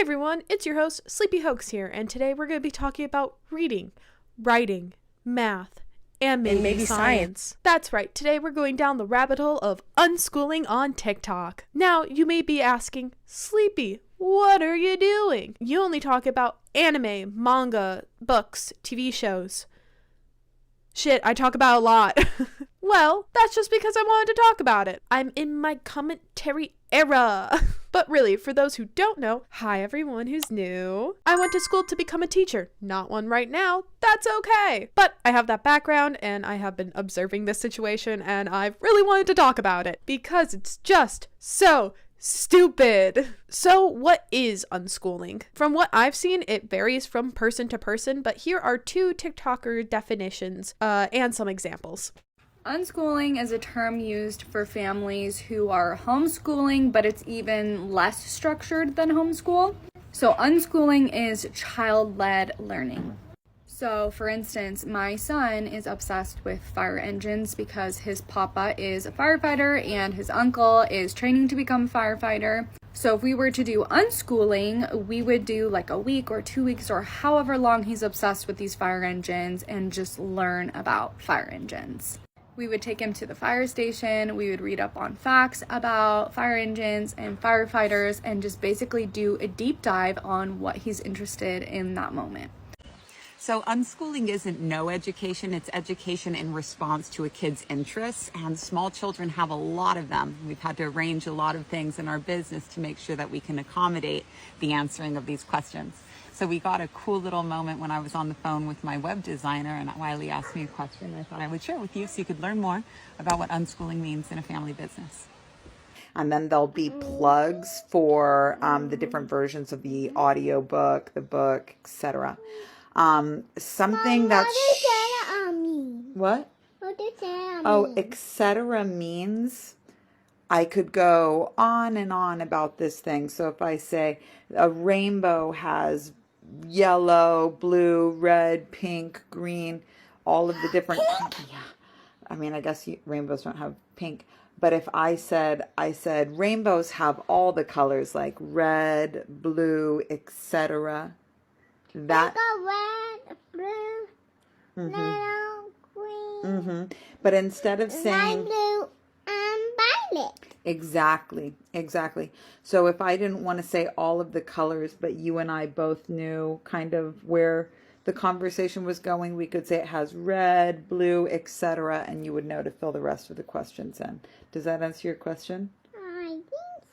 everyone, it's your host, Sleepy Hoax here, and today we're going to be talking about reading, writing, math, and maybe science. That's right, today we're going down the rabbit hole of unschooling on TikTok. Now, you may be asking, Sleepy, what are you doing? You only talk about anime, manga, books, TV shows. Shit, I talk about a lot. Well, that's just because I wanted to talk about it. I'm in my commentary era. But really, for those who don't know, hi everyone who's new. I went to school to become a teacher. Not one right now. That's okay. But I have that background and I have been observing this situation and I've really wanted to talk about it because it's just so stupid. So what is unschooling? From what I've seen, it varies from person to person, but here are two TikToker definitions and some examples. Unschooling is a term used for families who are homeschooling, but it's even less structured than homeschool. So unschooling is child-led learning. So for instance, my son is obsessed with fire engines because his papa is a firefighter and his uncle is training to become a firefighter. So if we were to do unschooling, we would do like a week or 2 weeks or however long he's obsessed with these fire engines and just learn about fire engines. We would take him to the fire station, we would read up on facts about fire engines and firefighters and just basically do a deep dive on what he's interested in that moment. So unschooling isn't no education, it's education in response to a kid's interests, and small children have a lot of them. We've had to arrange a lot of things in our business to make sure that we can accommodate the answering of these questions. So we got a cool little moment when I was on the phone with my web designer and Wiley asked me a question I thought I would share with you so you could learn more about what unschooling means in a family business. And then there'll be plugs for the different versions of the audiobook, the book, etc. Something that's... What? What does that mean? Oh, etc. means I could go on and on about this thing. So if I say a rainbow has yellow, blue, red, pink, green, all of the different... Yeah. I mean, I guess rainbows don't have pink. But if I said rainbows have all the colors like red, blue, etc. That... Red, blue, yellow, green. But instead of saying... Light blue and violet. Exactly. So if I didn't want to say all of the colors, but you and I both knew kind of where the conversation was going, we could say it has red, blue, etc., and you would know to fill the rest of the questions in. Does that answer your question? I think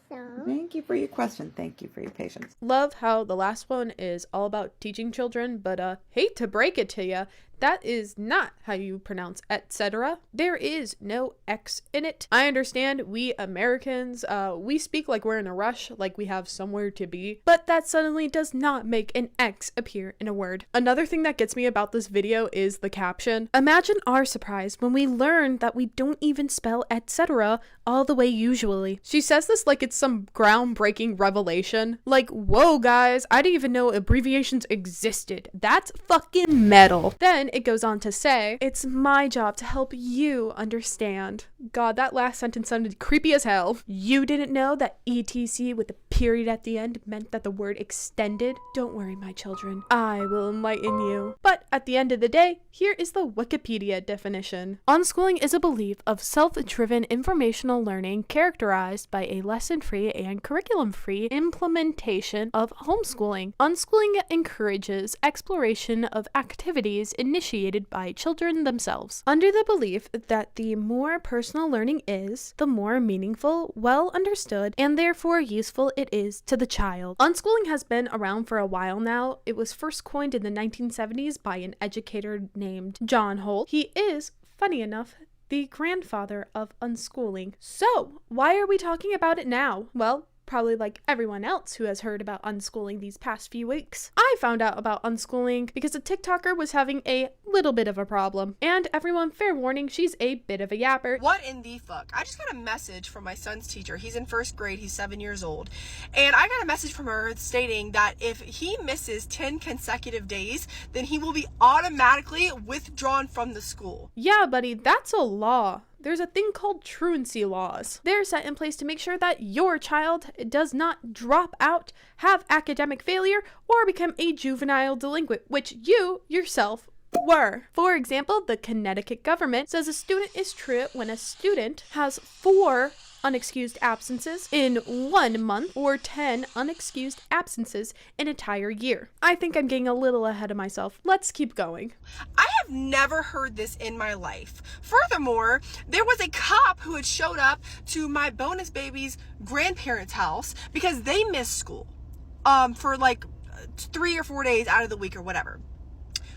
so. Thank you for your question. Thank you for your patience. Love how the last one is all about teaching children, but hate to break it to ya, that is not how you pronounce etc. There is no X in it. I understand we Americans, we speak like we're in a rush, like we have somewhere to be, but that suddenly does not make an X appear in a word. Another thing that gets me about this video is the caption. Imagine our surprise when we learn that we don't even spell etc. all the way usually. She says this like it's some groundbreaking revelation. Like, whoa guys, I didn't even know abbreviations existed. That's fucking metal. Then it goes on to say, it's my job to help you understand. God, that last sentence sounded creepy as hell. You didn't know that ETC with a period at the end meant that the word extended? Don't worry, my children. I will enlighten you. But at the end of the day, here is the Wikipedia definition. Unschooling is a belief of self-driven informational learning characterized by a lesson-free and curriculum-free implementation of homeschooling. Unschooling encourages exploration of activities initiated by children themselves, under the belief that the more personal learning is, the more meaningful, well understood, and therefore useful it is to the child. Unschooling has been around for a while now. It was first coined in the 1970s by an educator named John Holt. He is, funny enough, the grandfather of unschooling. So, why are we talking about it now? Well, probably like everyone else who has heard about unschooling these past few weeks. I found out about unschooling because a TikToker was having a little bit of a problem. And everyone, fair warning, she's a bit of a yapper. What in the fuck? I just got a message from my son's teacher. He's in first grade. He's 7 years old. And I got a message from her stating that if he misses 10 consecutive days, then he will be automatically withdrawn from the school. Yeah, buddy, that's a law. there's a thing called truancy laws. They're set in place to make sure that your child does not drop out, have academic failure, or become a juvenile delinquent, which you yourself were. For example, the Connecticut government says a student is truant when a student has 4 unexcused absences in 1 month or 10 unexcused absences an entire year. I think I'm getting a little ahead of myself. Let's keep going. I have never heard this in my life. Furthermore, there was a cop who had showed up to my bonus baby's grandparents' house because they missed school for like 3 or 4 days out of the week or whatever.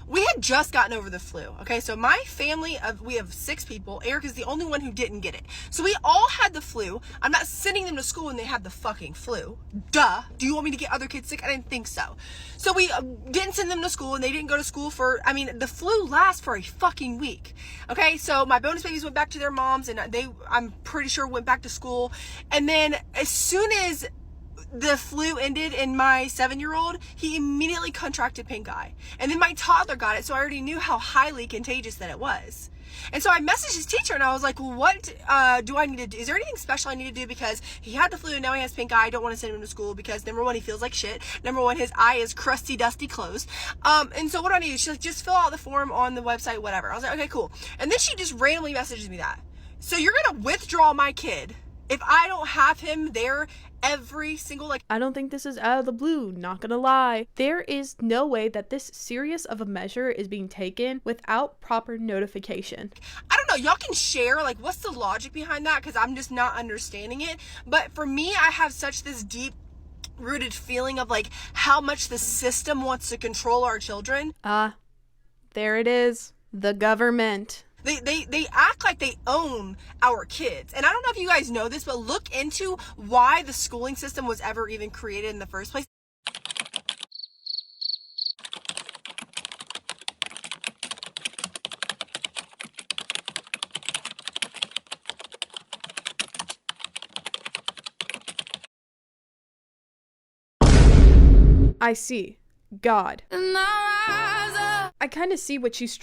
We had just gotten over the flu. Okay, so my family we have 6 people. Eric is the only one who didn't get it. So we all had the flu. I'm not sending them to school when they had the fucking flu. Duh. Do you want me to get other kids sick? I didn't think so. So we didn't send them to school, and they didn't go to school the flu lasts for a fucking week. Okay, so my bonus babies went back to their moms, and I'm pretty sure went back to school. And then as soon as the flu ended in my 7-year-old, he immediately contracted pink eye. And then my toddler got it, so I already knew how highly contagious that it was. And so I messaged his teacher and I was like, well, what do I need to do? Is there anything special I need to do? Because he had the flu and now he has pink eye. I don't want to send him to school because number 1, he feels like shit. Number 1, his eye is crusty, dusty, closed. And so what do I need to do? She's like, just fill out the form on the website, whatever. I was like, okay, cool. And then she just randomly messages me that. So you're going to withdraw my kid if I don't have him there every single, I don't think this is out of the blue, not gonna lie. There is no way that this serious of a measure is being taken without proper notification. I don't know, y'all can share, what's the logic behind that? Because I'm just not understanding it. But for me, I have such this deep rooted feeling of how much the system wants to control our children. There it is. The government. They act like they own our kids. And I don't know if you guys know this, but look into why the schooling system was ever even created in the first place. I see. God. I kind of see what she's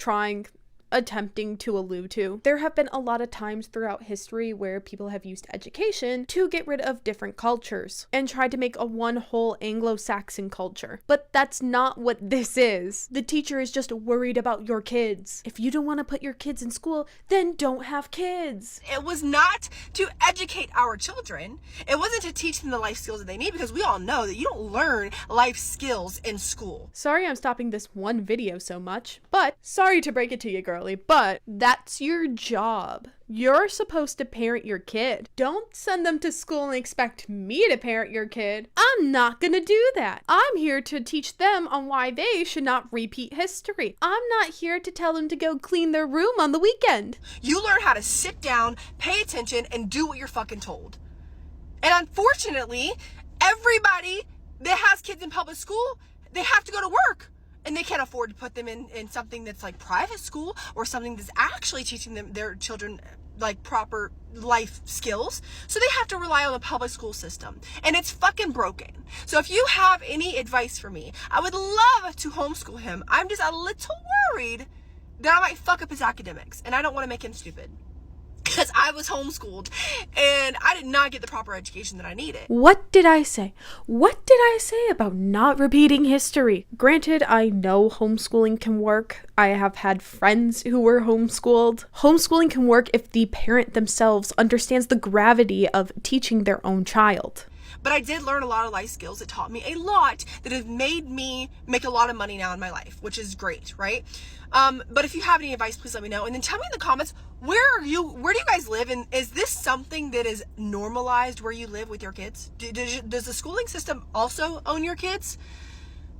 attempting to allude to. There have been a lot of times throughout history where people have used education to get rid of different cultures and tried to make a one whole Anglo-Saxon culture. But that's not what this is. The teacher is just worried about your kids. If you don't want to put your kids in school, then don't have kids. It was not to educate our children. It wasn't to teach them the life skills that they need, because we all know that you don't learn life skills in school. Sorry I'm stopping this one video so much, but sorry to break it to you, girl. But that's your job. You're supposed to parent your kid. Don't send them to school and expect me to parent your kid. I'm not gonna do that. I'm here to teach them on why they should not repeat history. I'm not here to tell them to go clean their room on the weekend. You learn how to sit down, pay attention, and do what you're fucking told. And unfortunately, everybody that has kids in public school, they have to go to work. And they can't afford to put them in something that's private school or something that's actually teaching their children proper life skills. So they have to rely on the public school system. And it's fucking broken. So if you have any advice for me, I would love to homeschool him. I'm just a little worried that I might fuck up his academics. And I don't want to make him stupid. Because I was homeschooled and I did not get the proper education that I needed. What did I say? What did I say about not repeating history? Granted, I know homeschooling can work. I have had friends who were homeschooled. Homeschooling can work if the parent themselves understands the gravity of teaching their own child. But I did learn a lot of life skills that taught me a lot, that have made me make a lot of money now in my life, which is great, right? But if you have any advice, please let me know. And then tell me in the comments, where do you guys live? And is this something that is normalized where you live with your kids? Does the schooling system also own your kids?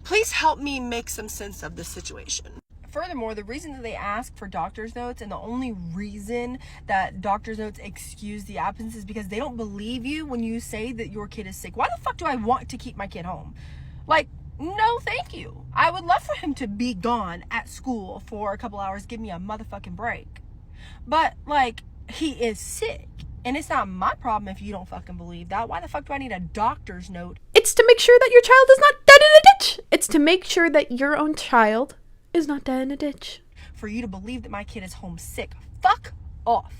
Please help me make some sense of this situation. Furthermore, the reason that they ask for doctor's notes, and the only reason that doctor's notes excuse the absence, is because they don't believe you when you say that your kid is sick. Why the fuck do I want to keep my kid home? No, thank you. I would love for him to be gone at school for a couple hours, give me a motherfucking break. But, he is sick. And it's not my problem if you don't fucking believe that. Why the fuck do I need a doctor's note? It's to make sure that your child is not dead in a ditch. It's to make sure that your own child is not dead in a ditch. For you to believe that my kid is homesick. Fuck off.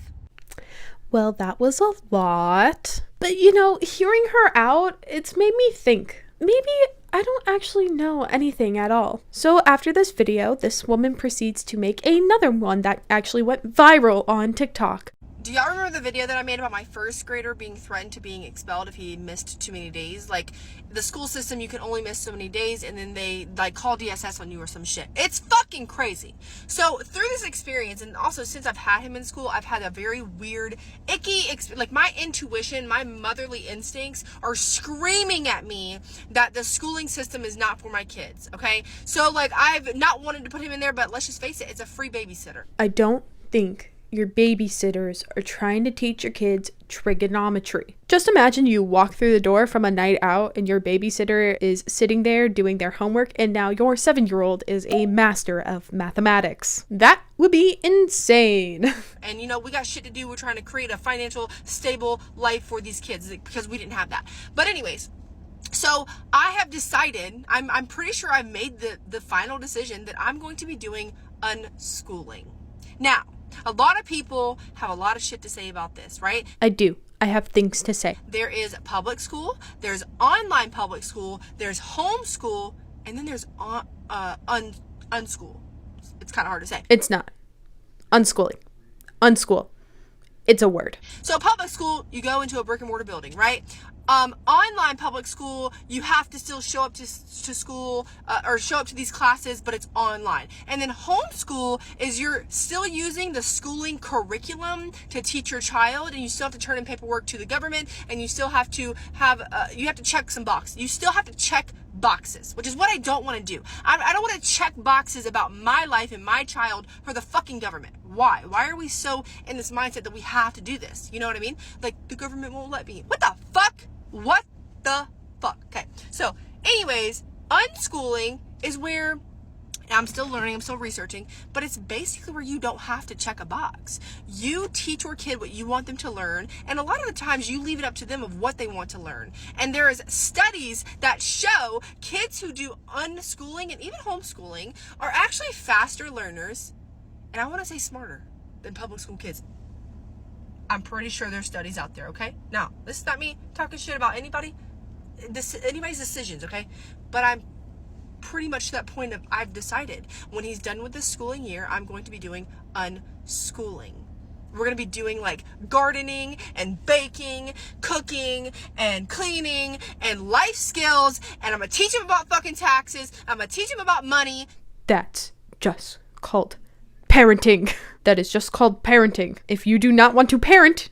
Well, that was a lot. But you know, hearing her out, it's made me think. Maybe I don't actually know anything at all. So after this video, this woman proceeds to make another one that actually went viral on TikTok. Do y'all remember the video that I made about my first grader being threatened to being expelled if he missed too many days? Like, the school system, you can only miss so many days, and then they, like, call DSS on you or some shit. It's fucking crazy. So, through this experience, and also since I've had him in school, I've had a very weird, icky, like, my intuition, my motherly instincts are screaming at me that the schooling system is not for my kids, okay? So, like, I've not wanted to put him in there, but let's just face it, it's a free babysitter. I don't think your babysitters are trying to teach your kids trigonometry. Just imagine you walk through the door from a night out and your babysitter is sitting there doing their homework, and now your 7-year-old is a master of mathematics. That would be insane. And you know, we got shit to do. We're trying to create a financial stable life for these kids because we didn't have that. But anyways, so I have decided, I'm pretty sure I've made the final decision that I'm going to be doing unschooling. Now, a lot of people have a lot of shit to say about this, right? I do. I have things to say. There is public school, there's online public school, there's homeschool, and then there's unschool. It's kind of hard to say. It's not. Unschooling. Unschool. It's a word. So public school, you go into a brick and mortar building, right? Online public school, you have to still show up to school or show up to these classes, but it's online. And then homeschool is you're still using the schooling curriculum to teach your child, and you still have to turn in paperwork to the government, and you still have to have you have to check some boxes. You still have to check boxes, which is what I don't want to do. I don't want to check boxes about my life and my child for the fucking government. Why? Why are we so in this mindset that we have to do this? You know what I mean? Like, the government won't let me. What the fuck? What the fuck? Okay. So, anyways, unschooling is where, and I'm still learning, I'm still researching, but it's basically where you don't have to check a box. You teach your kid what you want them to learn, and a lot of the times you leave it up to them of what they want to learn. And there is studies that show kids who do unschooling and even homeschooling are actually faster learners, and I want to say smarter than public school kids. I'm pretty sure there's studies out there, okay? Now, this is not me talking shit about anybody's decisions, okay? But I'm pretty much to that point of I've decided when he's done with this schooling year, I'm going to be doing unschooling. We're going to be doing like gardening and baking, cooking and cleaning and life skills, and I'm going to teach him about fucking taxes. I'm going to teach him about money. That's just called parenting. That is just called parenting. If you do not want to parent,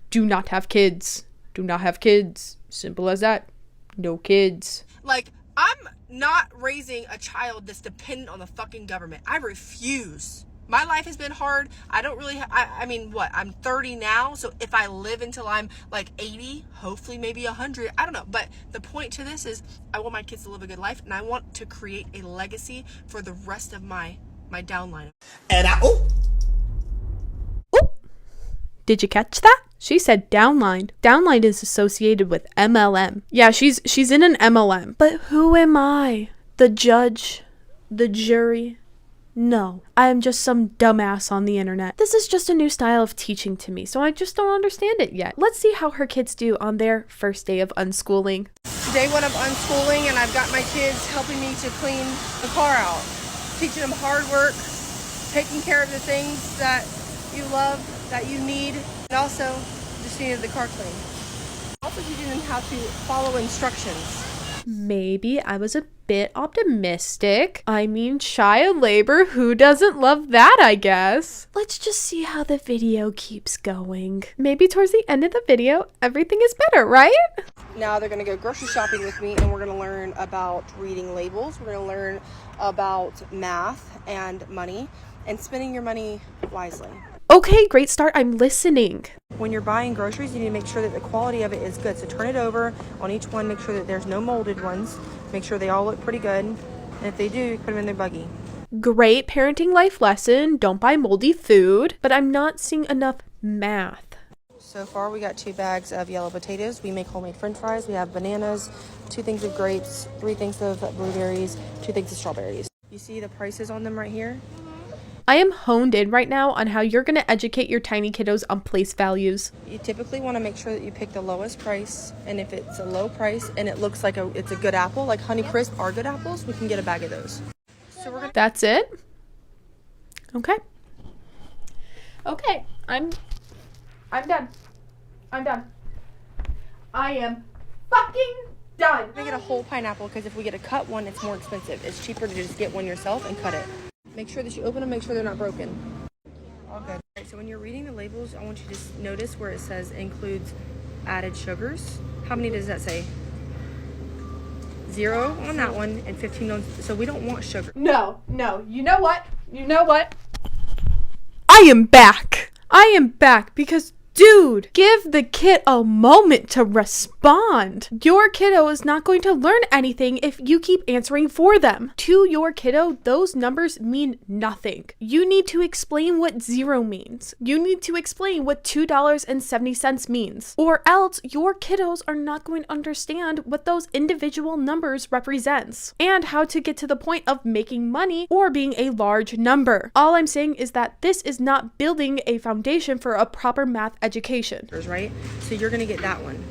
do not have kids. Do not have kids. Simple as that. No kids. Like, I'm not raising a child that's dependent on the fucking government. I refuse. My life has been hard. I don't really, I mean, what? I'm 30 now. So if I live until I'm like 80, hopefully maybe 100, I don't know. But the point to this is I want my kids to live a good life, and I want to create a legacy for the rest of my downline. And Oop. Did you catch that? She said downline. Downline is associated with MLM. Yeah, she's in an MLM. But who am I? The judge? The jury? No, I am just some dumbass on the internet. This is just a new style of teaching to me, so I just don't understand it yet. Let's see how her kids do on their first day of unschooling. Day one of unschooling, and I've got my kids helping me to clean the car out. Teaching them hard work, taking care of the things that you love, that you need, and also just needed the car cleaned. Also teaching them how to follow instructions. Maybe I was a bit optimistic. I mean, child labor, who doesn't love that, I guess? Let's just see how the video keeps going. Maybe towards the end of the video, everything is better, right? Now they're going to go grocery shopping with me, and we're going to learn about reading labels. We're going to learn about math and money and spending your money wisely. Okay, great start. I'm listening. When you're buying groceries, you need to make sure that the quality of it is good. So turn it over on each one. Make sure that there's no molded ones. Make sure they all look pretty good. And if they do, you put them in their buggy. Great parenting life lesson. Don't buy moldy food. But I'm not seeing enough math. So far, we got 2 bags of yellow potatoes. We make homemade french fries. We have bananas, 2 things of grapes, 3 things of blueberries, 2 things of strawberries. You see the prices on them right here? I am honed in right now on how you're going to educate your tiny kiddos on place values. You typically want to make sure that you pick the lowest price, and if it's a low price and it looks like it's a good apple, like Honey Crisp are good apples, we can get a bag of those. So we're gonna. That's it? Okay. Okay, I'm done. I'm done. I am fucking done. We're gonna get a whole pineapple because if we get a cut one, it's more expensive. It's cheaper to just get one yourself and cut it. Make sure that you open them, make sure they're not broken. All good. All right, so when you're reading the labels, I want you to just notice where it says includes added sugars. How many does that say? 0 on that one and 15 on, so we don't want sugar. No, you know what? I am back. I am back because, dude, give the kid a moment to respond. Your kiddo is not going to learn anything if you keep answering for them. To your kiddo, those numbers mean nothing. You need to explain what 0 means. You need to explain what $2.70 means. Or else your kiddos are not going to understand what those individual numbers represents and how to get to the point of making money or being a large number. All I'm saying is that this is not building a foundation for a proper math education. Right? So you're gonna get that one,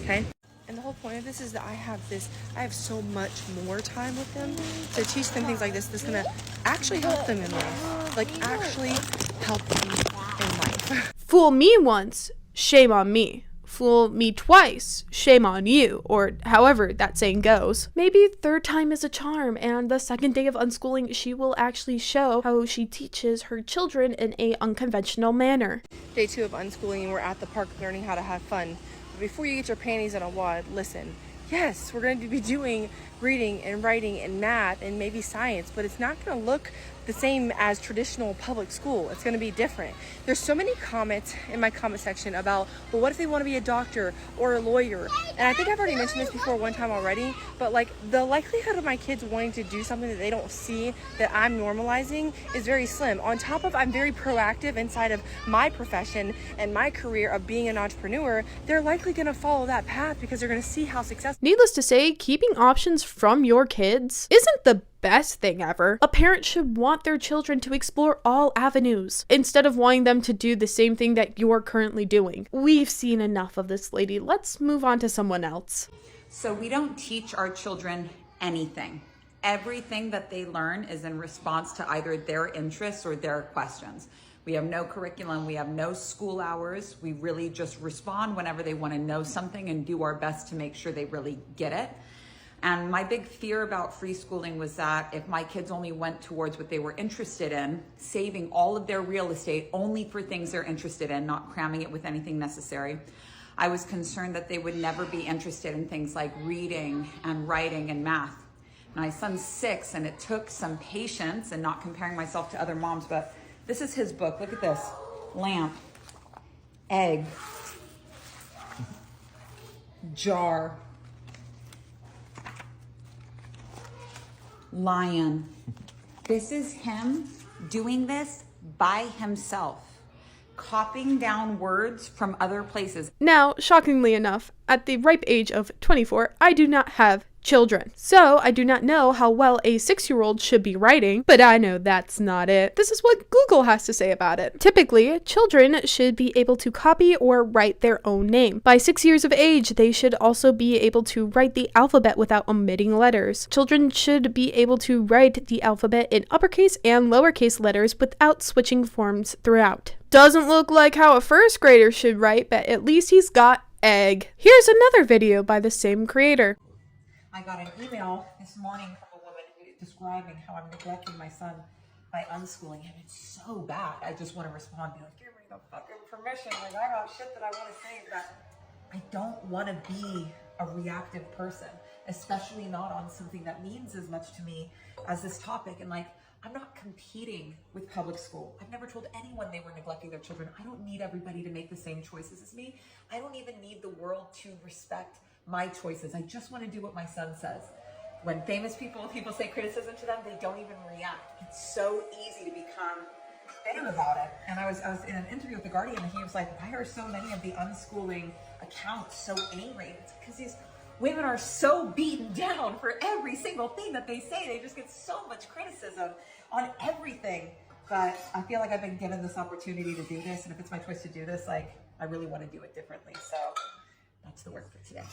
okay? And the whole point of this is that I have so much more time with them to teach them things like this that's gonna actually help them in life. Like actually help them in life. Fool me once, shame on me. Fool me twice, shame on you, or however that saying goes. Maybe third time is a charm, and the second day of unschooling, she will actually show how she teaches her children in a unconventional manner. Day 2 of unschooling, and we're at the park learning how to have fun. But before you get your panties in a wad, listen. Yes, we're going to be doing reading and writing and math and maybe science, but it's not going to look the same as traditional public school. It's going to be different. There's so many comments in my comment section about, well, what if they want to be a doctor or a lawyer? And I think I've already mentioned this before one time already, but like the likelihood of my kids wanting to do something that they don't see that I'm normalizing is very slim. On top of I'm very proactive inside of my profession and my career of being an entrepreneur, they're likely going to follow that path because they're going to see how successful. Needless to say, keeping options from your kids isn't the best thing ever. A parent should want their children to explore all avenues instead of wanting them to do the same thing that you're currently doing. We've seen enough of this lady. Let's move on to someone else. So we don't teach our children anything. Everything that they learn is in response to either their interests or their questions. We have no curriculum, we have no school hours. We really just respond whenever they want to know something and do our best to make sure they really get it. And my big fear about free schooling was that if my kids only went towards what they were interested in, saving all of their real estate only for things they're interested in, not cramming it with anything necessary, I was concerned that they would never be interested in things like reading and writing and math. My son's 6, and it took some patience and not comparing myself to other moms, but this is his book. Look at this. Lamp, egg, jar, lion. This is him doing this by himself, copying down words from other places. Now, shockingly enough, at the ripe age of 24, I do not have children. So I do not know how well a 6-year-old should be writing, but I know that's not it. This is what Google has to say about it. Typically, children should be able to copy or write their own name. By 6 years of age, they should also be able to write the alphabet without omitting letters. Children should be able to write the alphabet in uppercase and lowercase letters without switching forms throughout. Doesn't look like how a first grader should write, but at least he's got egg. Here's another video by the same creator. I got an email this morning from a woman describing how I'm neglecting my son by unschooling him. It's so bad. I just want to respond, be like, give me the fucking permission. Like, I got shit that I want to say, but I don't want to be a reactive person, especially not on something that means as much to me as this topic. And like, I'm not competing with public school. I've never told anyone they were neglecting their children. I don't need everybody to make the same choices as me. I don't even need the world to respect my choices. I just want to do what my son says. When famous people say criticism to them, they don't even react. It's so easy to become bitter about it. And I was in an interview with The Guardian, and he was like, why are so many of the unschooling accounts so angry? It's because these women are so beaten down for every single thing that they say. They just get so much criticism on everything. but I feel like I've been given this opportunity to do this, and if it's my choice to do this, like, I really want to do it differently. So that's the work for today.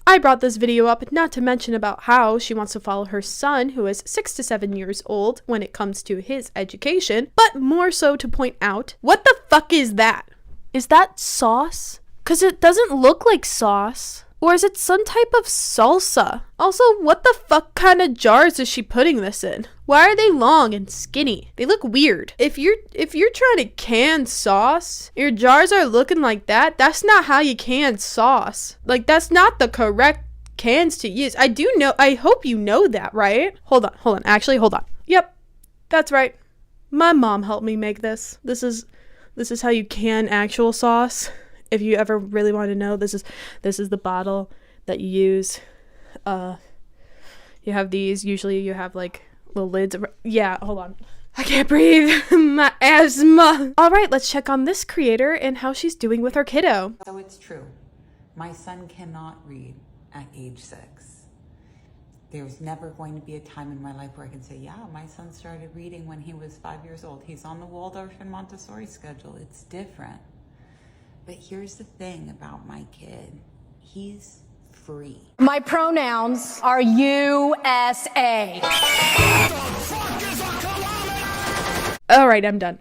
I brought this video up not to mention about how she wants to follow her son, who is 6 to 7 years old, when it comes to his education, but more so to point out, what the fuck is that? Is that sauce? 'Cause it doesn't look like sauce. Or is it some type of salsa? Also, what the fuck kind of jars is she putting this in? Why are they long and skinny? They look weird. If you're trying to can sauce, your jars are looking like that, that's not how you can sauce. Like, that's not the correct cans to use. I hope you know that, right? Hold on. Actually, hold on. Yep, that's right. My mom helped me make this. This is how you can actual sauce. If you ever really want to know, this is the bottle that you use. You have these. Usually you have like little lids. Yeah, hold on. I can't breathe. My asthma. All right, let's check on this creator and how she's doing with her kiddo. So it's true. My son cannot read at age 6. There's never going to be a time in my life where I can say, yeah, my son started reading when he was 5 years old. He's on the Waldorf and Montessori schedule. It's different. But here's the thing about my kid. He's free. My pronouns are USA. All right, I'm done.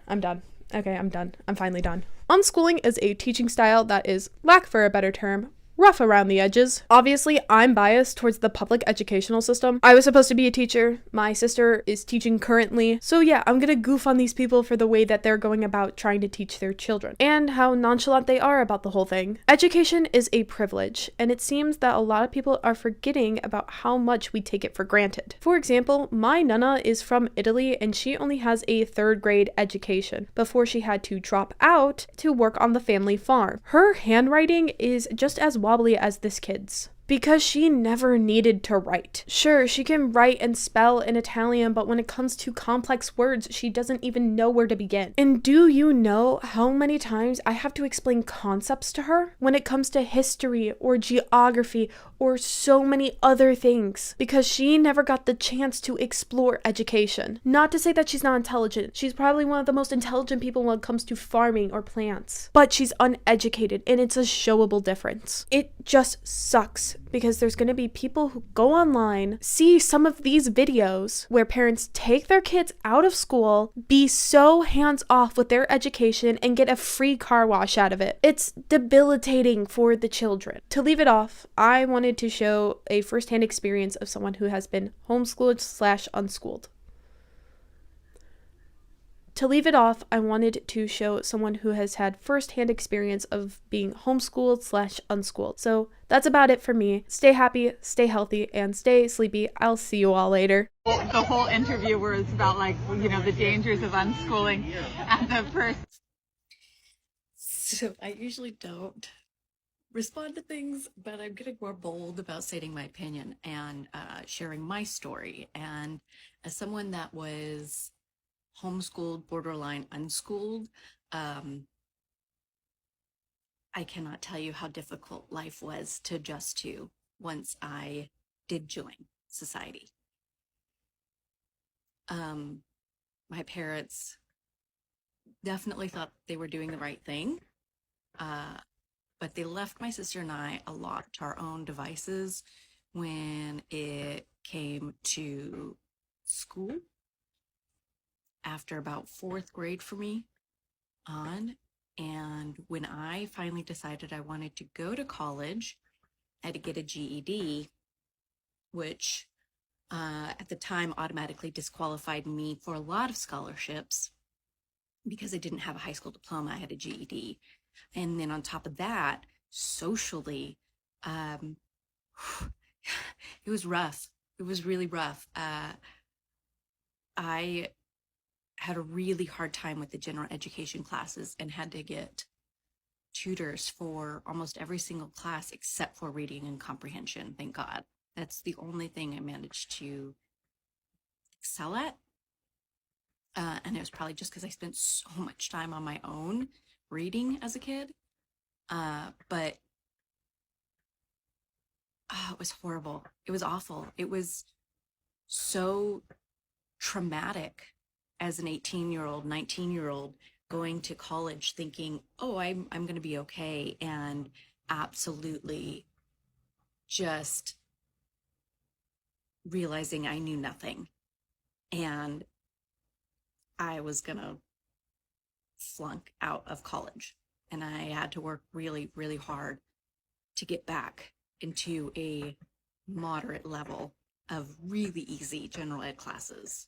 Okay, I'm done. I'm finally done. Unschooling is a teaching style that is, lack for a better term, rough around the edges. Obviously, I'm biased towards the public educational system. I was supposed to be a teacher. My sister is teaching currently. So yeah, I'm gonna goof on these people for the way that they're going about trying to teach their children and how nonchalant they are about the whole thing. Education is a privilege, and it seems that a lot of people are forgetting about how much we take it for granted. For example, my Nana is from Italy and she only has a 3rd grade education before she had to drop out to work on the family farm. Her handwriting is just as wobbly as this kid's because she never needed to write. Sure, she can write and spell in Italian, but when it comes to complex words, she doesn't even know where to begin. And do you know how many times I have to explain concepts to her when it comes to history or geography or so many other things? Because she never got the chance to explore education. Not to say that she's not intelligent. She's probably one of the most intelligent people when it comes to farming or plants. But she's uneducated, and it's a showable difference. It just sucks because there's going to be people who go online, see some of these videos where parents take their kids out of school, be so hands off with their education, and get a free car wash out of it. It's debilitating for the children. To leave it off, I wanted to show a firsthand experience of someone who has been homeschooled/unschooled. To leave it off, I wanted to show someone who has had firsthand experience of being homeschooled/unschooled. So that's about it for me. Stay happy, stay healthy, and stay sleepy. I'll see you all later. The whole interview was about, like, you know, the dangers of unschooling and the first. So I usually don't respond to things, but I'm getting more bold about stating my opinion and sharing my story. And as someone that was homeschooled, borderline unschooled, I cannot tell you how difficult life was to adjust to once I did join society. My parents definitely thought they were doing the right thing, but they left my sister and I a lot to our own devices when it came to school. After about 4th grade for me on, and when I finally decided I wanted to go to college, I had to get a GED, which at the time automatically disqualified me for a lot of scholarships because I didn't have a high school diploma. I had a GED. And then on top of that, socially, it was rough. It was really rough. I had a really hard time with the general education classes and had to get tutors for almost every single class except for reading and comprehension. Thank God. That's the only thing I managed to excel at. And it was probably just because I spent so much time on my own reading as a kid. But it was horrible. It was awful. It was so traumatic. as an 18-year-old, 19-year-old going to college thinking, oh, I'm going to be okay, and absolutely just realizing I knew nothing and I was going to flunk out of college. And I had to work really, really hard to get back into a moderate level of really easy general ed classes.